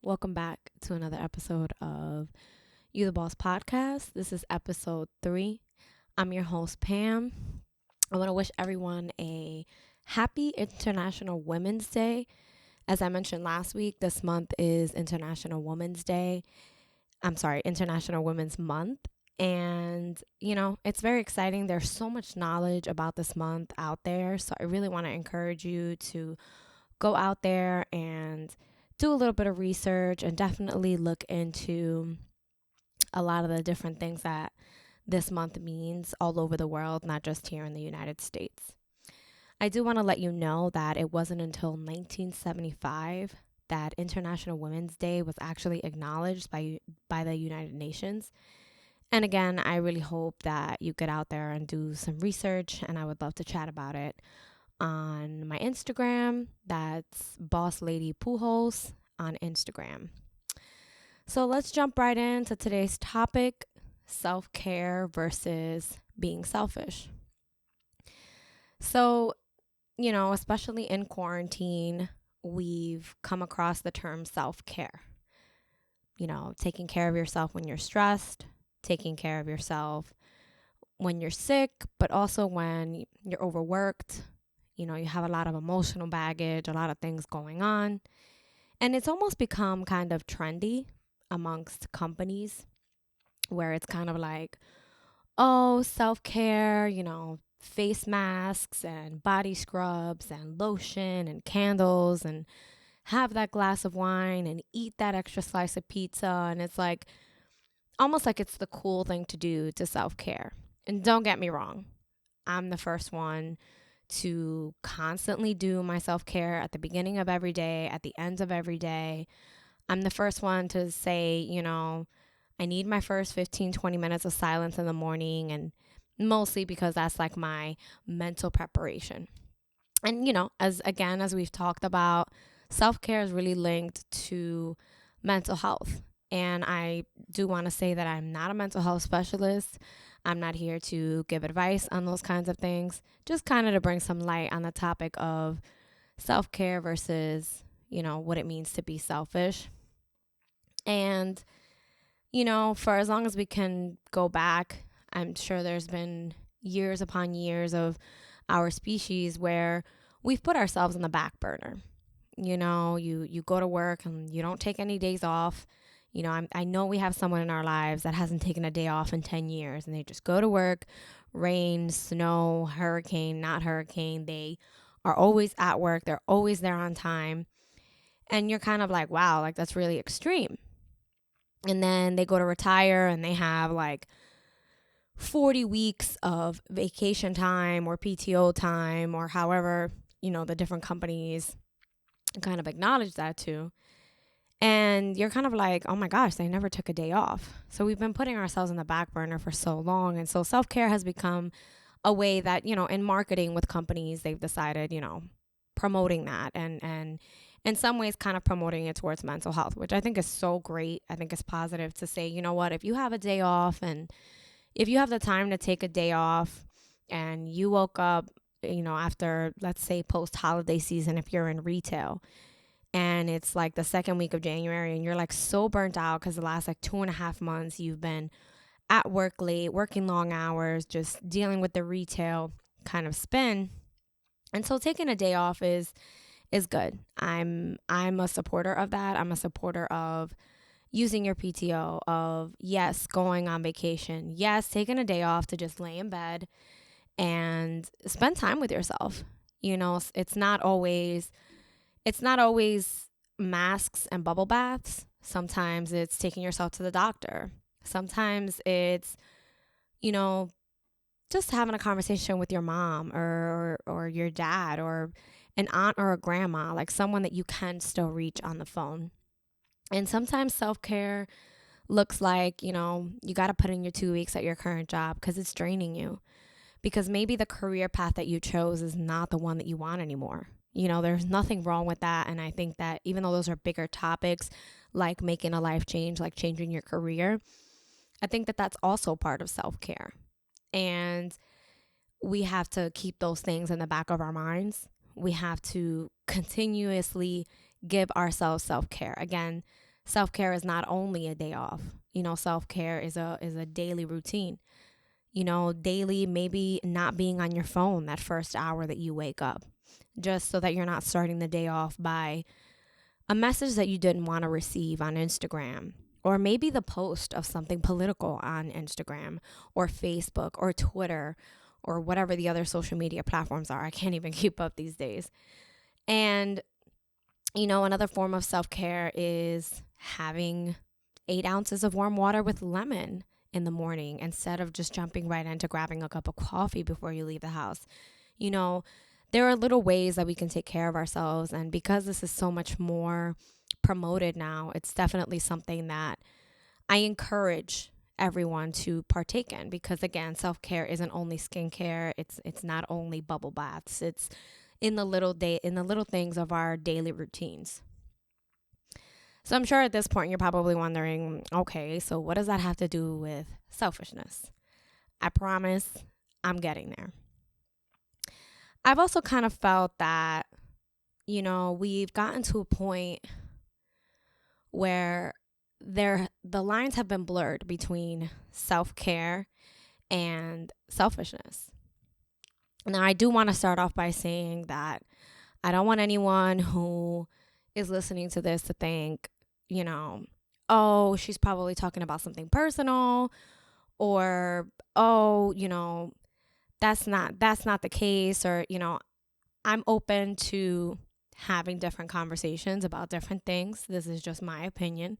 Welcome back to another episode of You the Boss podcast. This is episode 3. I'm your host, Pam. I want to wish everyone a happy International Women's Day. As I mentioned last week, this month is International Women's Day. International Women's Month. And, it's very exciting. There's so much knowledge about this month out there. So I really want to encourage you to go out there and do a little bit of research and definitely look into a lot of the different things that this month means all over the world, not just here in the United States. I do want to let you know that it wasn't until 1975 that International Women's Day was actually acknowledged by the United Nations. And again, I really hope that you get out there and do some research, and I would love to chat about it on my Instagram. That's Boss Lady Pujols on Instagram. So let's jump right into today's topic, self-care versus being selfish. So, especially in quarantine, we've come across the term self-care. Taking care of yourself when you're stressed, taking care of yourself when you're sick, but also when you're overworked. You have a lot of emotional baggage, a lot of things going on. And it's almost become kind of trendy amongst companies where it's kind of like, oh, self-care, face masks and body scrubs and lotion and candles and have that glass of wine and eat that extra slice of pizza. And it's like almost like it's the cool thing to do to self-care. And don't get me wrong, I'm the first one to constantly do my self-care at the beginning of every day, at the end of every day. I'm the first one to say, I need my first 15, 20 minutes of silence in the morning, and mostly because that's like my mental preparation. And, as we've talked about, self-care is really linked to mental health. And I do want to say that I'm not a mental health specialist. I'm not here to give advice on those kinds of things, just kind of to bring some light on the topic of self-care versus, what it means to be selfish. And, for as long as we can go back, I'm sure there's been years upon years of our species where we've put ourselves on the back burner. You go to work and you don't take any days off. I know we have someone in our lives that hasn't taken a day off in 10 years, and they just go to work, rain, snow, hurricane, not hurricane. They are always at work. They're always there on time. And you're kind of like, wow, like that's really extreme. And then they go to retire and they have like 40 weeks of vacation time or PTO time or however, the different companies kind of acknowledge that too. And you're kind of like, oh my gosh, they never took a day off. So we've been putting ourselves in the back burner for so long. And so self-care has become a way that, in marketing with companies, they've decided, promoting that and in some ways kind of promoting it towards mental health, which I think is so great. I think it's positive to say, you know what, if you have a day off and if you have the time to take a day off and you woke up, after, let's say, post-holiday season, if you're in retail, and it's like the second week of January and you're like so burnt out because the last like 2.5 months you've been at work late, working long hours, just dealing with the retail kind of spin. And so taking a day off is good. I'm a supporter of that. I'm a supporter of using your PTO, of yes, going on vacation, yes, taking a day off to just lay in bed and spend time with yourself. It's not always masks and bubble baths. Sometimes it's taking yourself to the doctor. Sometimes it's, you know, just having a conversation with your mom or your dad or an aunt or a grandma, like someone that you can still reach on the phone. And sometimes self-care looks like, you got to put in your 2 weeks at your current job because it's draining you. Because maybe the career path that you chose is not the one that you want anymore. There's nothing wrong with that. And I think that even though those are bigger topics, like making a life change, like changing your career, I think that that's also part of self-care. And we have to keep those things in the back of our minds. We have to continuously give ourselves self-care. Again, Self-care is not only a day off. Self-care is a daily routine. Daily, maybe not being on your phone that first hour that you wake up, just so that you're not starting the day off by a message that you didn't want to receive on Instagram, or maybe the post of something political on Instagram or Facebook or Twitter or whatever the other social media platforms are. I can't even keep up these days. And, another form of self-care is having 8 ounces of warm water with lemon in the morning instead of just jumping right into grabbing a cup of coffee before you leave the house. There are little ways that we can take care of ourselves. And because this is so much more promoted now, it's definitely something that I encourage everyone to partake in, because again, self-care isn't only skincare. It's not only bubble baths. It's in the little things of our daily routines. So I'm sure at this point you're probably wondering, okay, so what does that have to do with selfishness? I promise I'm getting there. I've also kind of felt that, we've gotten to a point where the lines have been blurred between self-care and selfishness. Now, I do want to start off by saying that I don't want anyone who is listening to this to think, oh, she's probably talking about something personal, or, oh, that's not the case, or, I'm open to having different conversations about different things. This is just my opinion.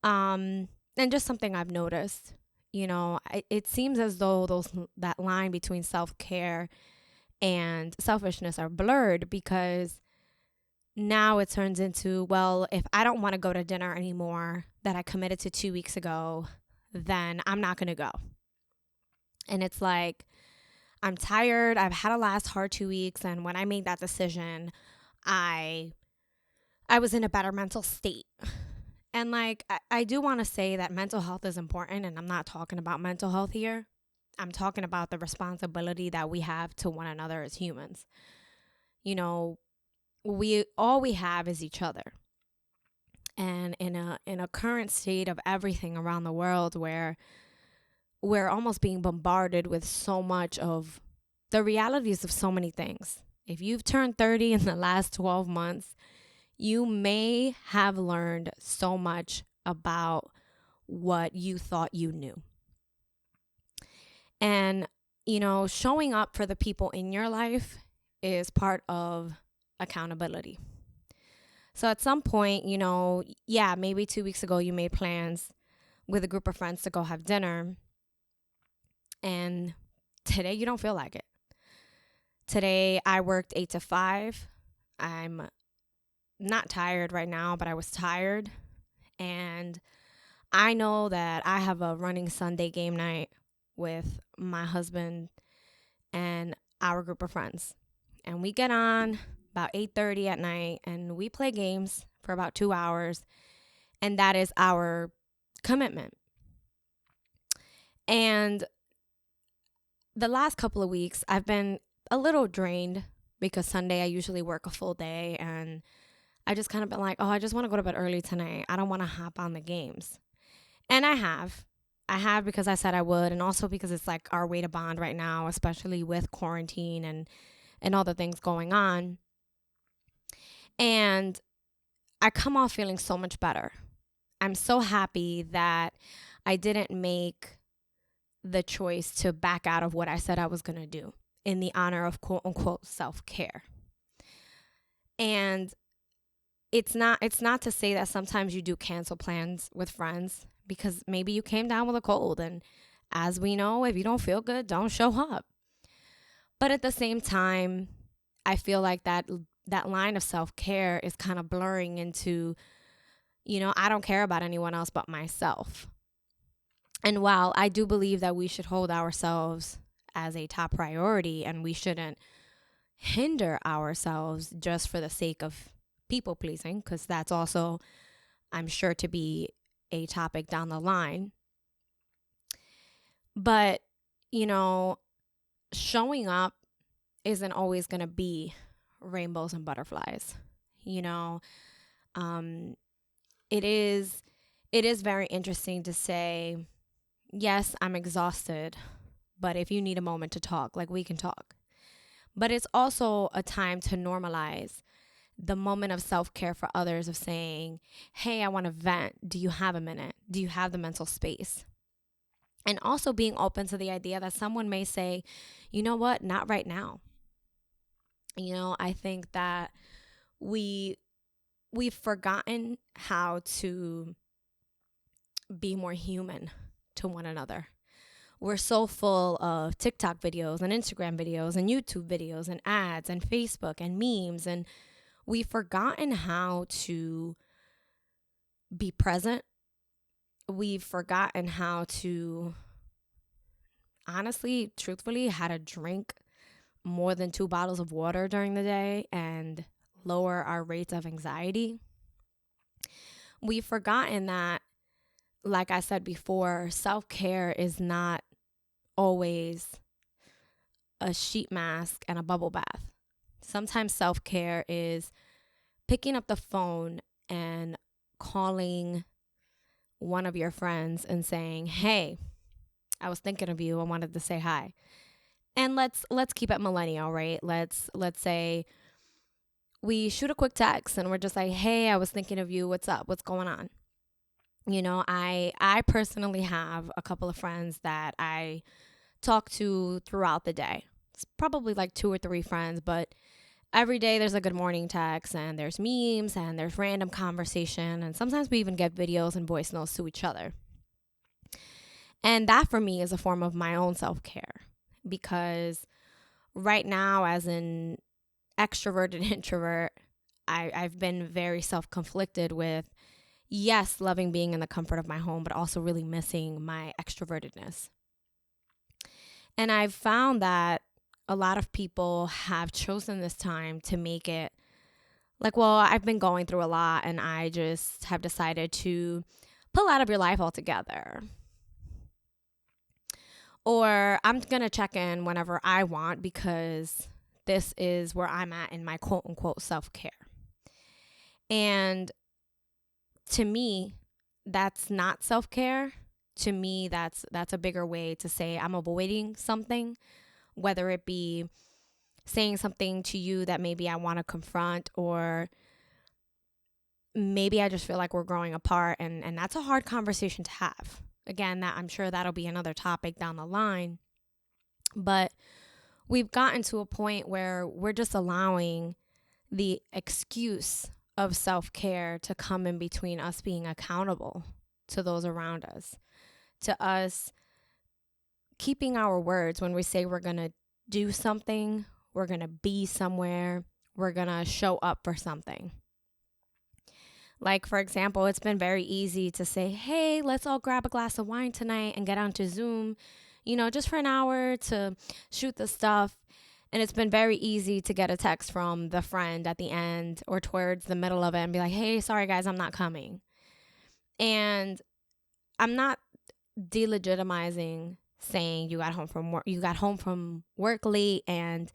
And just something I've noticed. It seems as though that line between self-care and selfishness are blurred, because now it turns into, well, if I don't want to go to dinner anymore that I committed to 2 weeks ago, then I'm not going to go. And it's like, I'm tired. I've had a last hard 2 weeks. And when I made that decision, I was in a better mental state. And I do want to say that mental health is important. And I'm not talking about mental health here. I'm talking about the responsibility that we have to one another as humans. All we have is each other. And in a current state of everything around the world, where we're almost being bombarded with so much of the realities of so many things. If you've turned 30 in the last 12 months, you may have learned so much about what you thought you knew. And, showing up for the people in your life is part of accountability. So at some point, maybe 2 weeks ago you made plans with a group of friends to go have dinner, and today you don't feel like it. Today I worked 8 to 5. I'm not tired right now, but I was tired. And I know that I have a running Sunday game night with my husband and our group of friends. And we get on about 8:30 at night and we play games for about 2 hours. And that is our commitment. And the last couple of weeks, I've been a little drained because Sunday I usually work a full day, and I just kind of been like, oh, I just want to go to bed early tonight. I don't want to hop on the games. And I have because I said I would, and also because it's like our way to bond right now, especially with quarantine and all the things going on. And I come off feeling so much better. I'm so happy that I didn't make the choice to back out of what I said I was going to do in the honor of quote unquote self-care. And it's not to say that sometimes you do cancel plans with friends, because maybe you came down with a cold, and as we know, if you don't feel good, don't show up. But at the same time, I feel like that line of self-care is kind of blurring into, I don't care about anyone else but myself. And while I do believe that we should hold ourselves as a top priority, and we shouldn't hinder ourselves just for the sake of people pleasing, because that's also, I'm sure, to be a topic down the line. But, showing up isn't always going to be rainbows and butterflies. it is very interesting to say, yes, I'm exhausted, but if you need a moment to talk, like, we can talk. But it's also a time to normalize the moment of self-care for others, of saying, hey, I want to vent. Do you have a minute? Do you have the mental space? And also being open to the idea that someone may say, you know what, not right now. I think that we've forgotten how to be more human to one another. We're so full of TikTok videos and Instagram videos and YouTube videos and ads and Facebook and memes, and we've forgotten how to be present. We've forgotten how to, honestly, truthfully, how to drink more than 2 bottles of water during the day and lower our rates of anxiety. We've forgotten that, like I said before, self-care is not always a sheet mask and a bubble bath. Sometimes self-care is picking up the phone and calling one of your friends and saying, hey, I was thinking of you. I wanted to say hi. And let's keep it millennial, right? Let's say we shoot a quick text and we're just like, hey, I was thinking of you. What's up? What's going on? I personally have a couple of friends that I talk to throughout the day. It's probably like 2 or 3 friends, but every day there's a good morning text, and there's memes, and there's random conversation, and sometimes we even get videos and voice notes to each other. And that for me is a form of my own self-care, because right now, as an extroverted introvert, I've been very self-conflicted with, yes, loving being in the comfort of my home, but also really missing my extrovertedness. And I've found that a lot of people have chosen this time to make it like, well, I've been going through a lot and I just have decided to pull out of your life altogether. Or I'm going to check in whenever I want because this is where I'm at in my quote unquote self-care. And to me, that's not self-care. To me, that's a bigger way to say I'm avoiding something, whether it be saying something to you that maybe I want to confront, or maybe I just feel like we're growing apart, and that's a hard conversation to have. Again, that I'm sure that'll be another topic down the line. But we've gotten to a point where we're just allowing the excuse of self-care to come in between us being accountable to those around us, to us keeping our words when we say we're going to do something, we're going to be somewhere, we're going to show up for something. Like, for example, it's been very easy to say, hey, let's all grab a glass of wine tonight and get onto Zoom, just for an hour to shoot the stuff. And it's been very easy to get a text from the friend at the end or towards the middle of it and be like, hey, sorry guys, I'm not coming. And I'm not delegitimizing saying you got home from work late and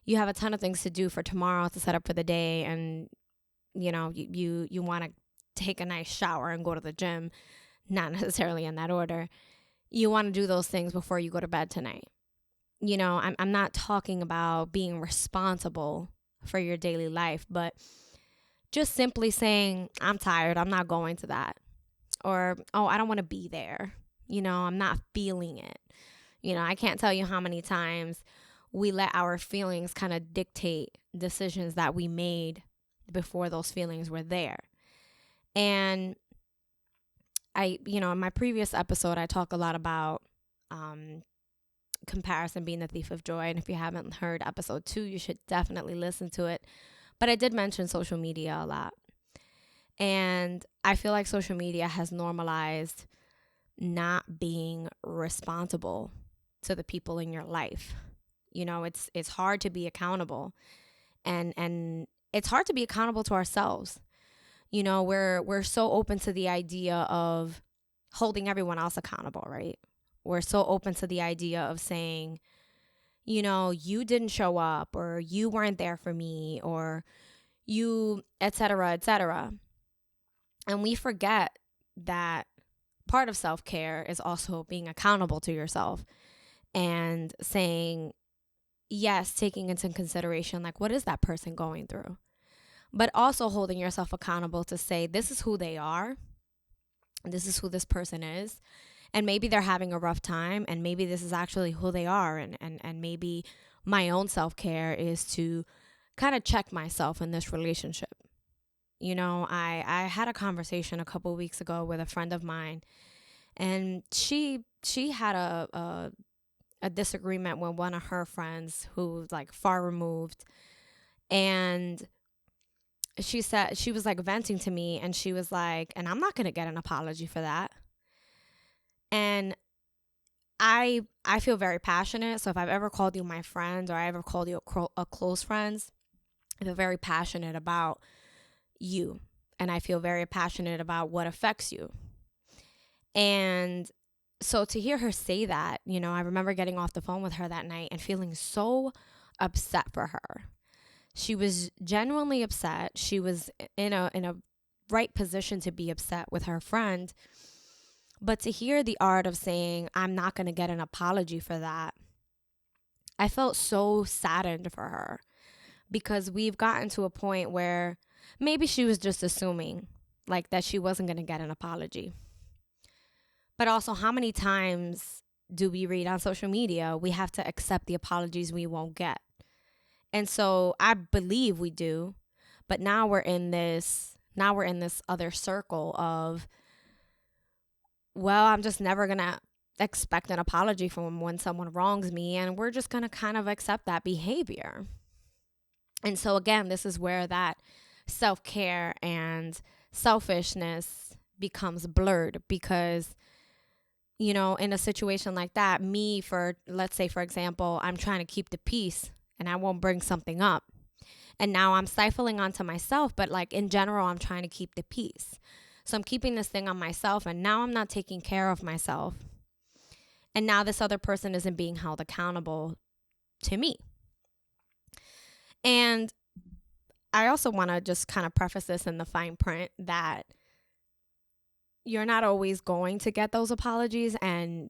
you have a ton of things to do for tomorrow to set up for the day, and you want to take a nice shower and go to the gym, not necessarily in that order. You want to do those things before you go to bed tonight. I'm not talking about being responsible for your daily life, but just simply saying, I'm tired, I'm not going to that. Or, oh, I don't want to be there. I'm not feeling it. I can't tell you how many times we let our feelings kind of dictate decisions that we made before those feelings were there. And in my previous episode, I talk a lot about comparison being the thief of joy. And if you haven't heard episode 2, you should definitely listen to it. But I did mention social media a lot. And I feel like social media has normalized not being responsible to the people in your life. It's hard to be accountable, and it's hard to be accountable to ourselves. We're so open to the idea of holding everyone else accountable, right? We're so open to the idea of saying, you didn't show up, or you weren't there for me, or you, et cetera, et cetera. And we forget that part of self-care is also being accountable to yourself and saying, yes, taking into consideration, like, what is that person going through? But also holding yourself accountable to say, this is who they are. This is who this person is. And maybe they're having a rough time, and maybe this is actually who they are. And maybe my own self-care is to kind of check myself in this relationship. You know, I had a conversation a couple weeks ago with a friend of mine, and she had a disagreement with one of her friends who's like far removed. And she said, she was like venting to me, and she was like, and I'm not going to get an apology for that. And I feel very passionate. So if I've ever called you my friend, or I ever called you a close friend, I feel very passionate about you. And I feel very passionate about what affects you. And so to hear her say that, you know, I remember getting off the phone with her that night and feeling so upset for her. She was genuinely upset. She was in a right position to be upset with her friend. But to hear the art of saying, I'm not going to get an apology for that, I felt so saddened for her, because we've gotten to a point where maybe she was just assuming like that she wasn't going to get an apology. But also, how many times do we read on social media, we have to accept the apologies we won't get? And so I believe we do, but now we're in this other circle of, well, I'm just never going to expect an apology from when someone wrongs me, and we're just going to kind of accept that behavior. And so again, this is where that self-care and selfishness becomes blurred, because, you know, in a situation like that, let's say, for example, I'm trying to keep the peace and I won't bring something up. And now I'm stifling onto myself, but like in general, I'm trying to keep the peace. So I'm keeping this thing on myself, and now I'm not taking care of myself. And now this other person isn't being held accountable to me. And I also want to just kind of preface this in the fine print that you're not always going to get those apologies, and,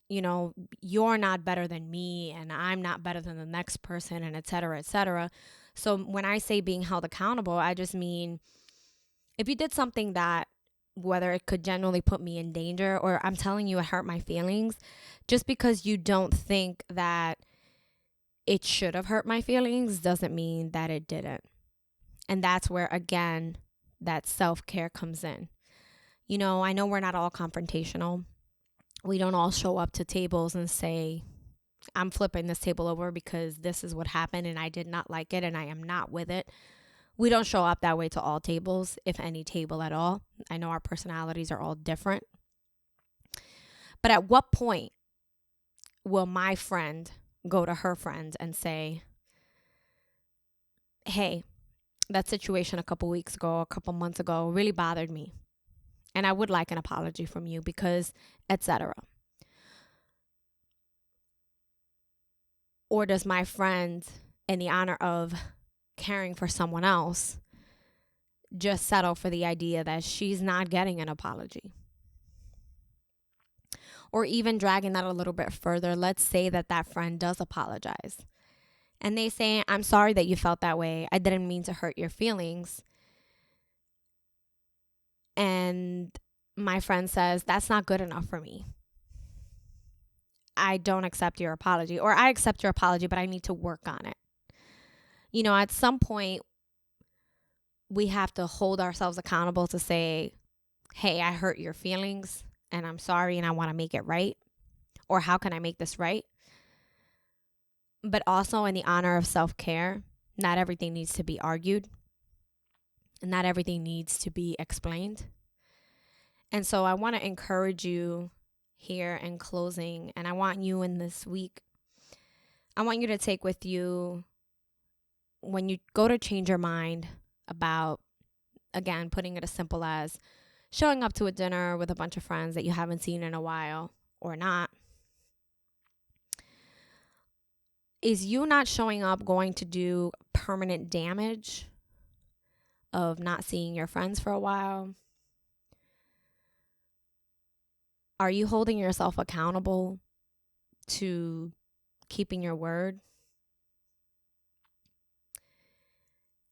you know, you're not better than me, and I'm not better than the next person, and et cetera, et cetera. So when I say being held accountable, I just mean if you did something that, whether it could genuinely put me in danger, or I'm telling you it hurt my feelings, just because you don't think that it should have hurt my feelings doesn't mean that it didn't. And that's where, again, that self-care comes in. You know, I know we're not all confrontational. We don't all show up to tables and say, I'm flipping this table over because this is what happened and I did not like it and I am not with it. We don't show up that way to all tables, if any table at all. I know our personalities are all different. But at what point will my friend go to her friend and say, hey, that situation a couple weeks ago, a couple months ago really bothered me, and I would like an apology from you because, etc. Or does my friend, in the honor of caring for someone else, just settle for the idea that she's not getting an apology? Or even dragging that a little bit further, let's say that friend does apologize. And they say, I'm sorry that you felt that way. I didn't mean to hurt your feelings. And my friend says, that's not good enough for me. I don't accept your apology. Or I accept your apology, but I need to work on it. You know, at some point, we have to hold ourselves accountable to say, hey, I hurt your feelings and I'm sorry and I want to make it right. Or how can I make this right? But also, in the honor of self-care, not everything needs to be argued. And not everything needs to be explained. And so I want to encourage you here in closing, and I want you in this week, I want you to take with you, when you go to change your mind about, again, putting it as simple as showing up to a dinner with a bunch of friends that you haven't seen in a while or not, is you not showing up going to do permanent damage of not seeing your friends for a while? Are you holding yourself accountable to keeping your word?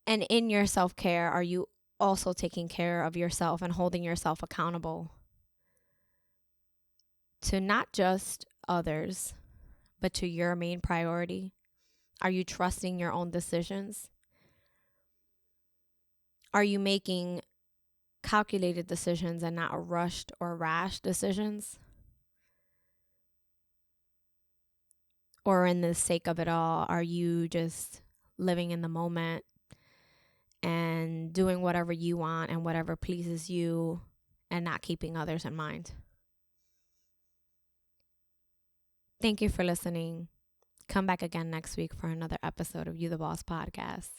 And in your self-care, are you also taking care of yourself and holding yourself accountable to not just others, but to your main priority? Are you trusting your own decisions? Are you making calculated decisions and not rushed or rash decisions? Or in the sake of it all, are you just living in the moment and doing whatever you want and whatever pleases you and not keeping others in mind? Thank you for listening. Come back again next week for another episode of You the Boss podcast.